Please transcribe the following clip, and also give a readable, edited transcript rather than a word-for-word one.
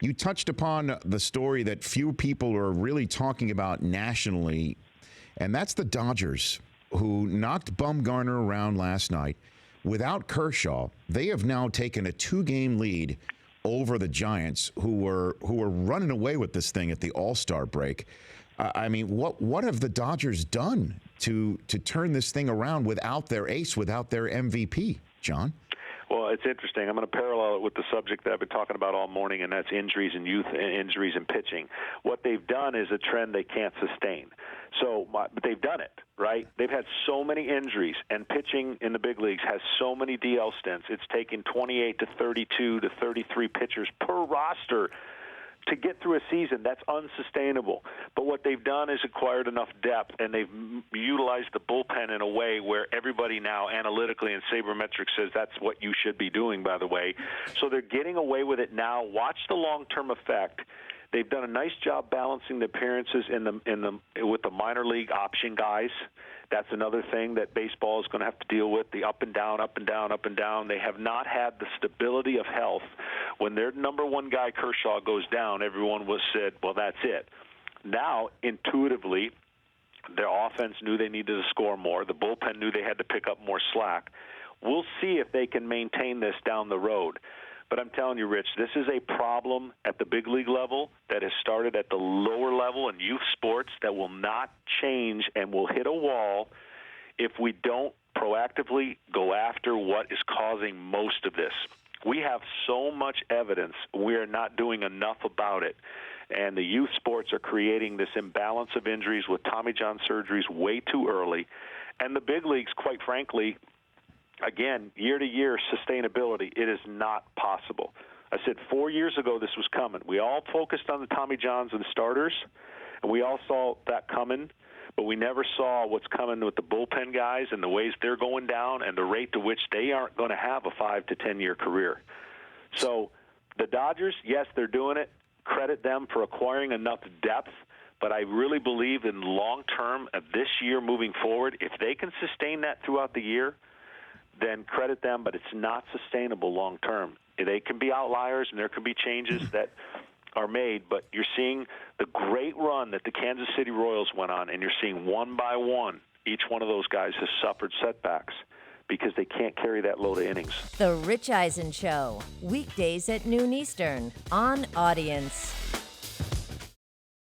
You touched upon the story that few people are really talking about nationally, and that's the Dodgers, who knocked Bumgarner around last night. Without Kershaw, they have now taken a 2-game lead over the Giants, who were running away with this thing at the All-Star break. I mean, what have the Dodgers done to turn this thing around without their ace, without their MVP, John? Well, it's interesting. I'm going to parallel it with the subject that I've been talking about all morning, and that's injuries in youth and injuries in pitching. What they've done is a trend they can't sustain. But they've done it, right? They've had so many injuries, and pitching in the big leagues has so many DL stints. It's taken 28 to 32 to 33 pitchers per roster to get through a season. That's unsustainable. But what they've done is acquired enough depth, and they've utilized the bullpen in a way where everybody now analytically and sabermetrics says that's what you should be doing, by the way. So they're getting away with it now. Watch the long-term effect. They've done a nice job balancing the appearances with the minor league option guys. That's another thing that baseball is going to have to deal with, the up and down, up and down, up and down. They have not had the stability of health. When their number one guy, Kershaw, goes down, everyone was said, well, that's it. Now, intuitively, their offense knew they needed to score more. The bullpen knew they had to pick up more slack. We'll see if they can maintain this down the road. But I'm telling you, Rich, this is a problem at the big league level that has started at the lower level in youth sports that will not change and will hit a wall if we don't proactively go after what is causing most of this. We have so much evidence. We are not doing enough about it. And the youth sports are creating this imbalance of injuries with Tommy John surgeries way too early. And the big leagues, quite frankly, again, year-to-year sustainability, it is not possible. I said 4 years ago this was coming. We all focused on the Tommy Johns and starters, and we all saw that coming, but we never saw what's coming with the bullpen guys and the ways they're going down and the rate to which they aren't going to have a 5 to 10-year career. So the Dodgers, yes, they're doing it. Credit them for acquiring enough depth, but I really believe in long-term of this year moving forward, if they can sustain that throughout the year, then credit them, but it's not sustainable long-term. They can be outliers, and there can be changes that are made, but you're seeing the great run that the Kansas City Royals went on, and you're seeing one by one, each one of those guys has suffered setbacks because they can't carry that load of innings. The Rich Eisen Show, weekdays at noon Eastern on Audience.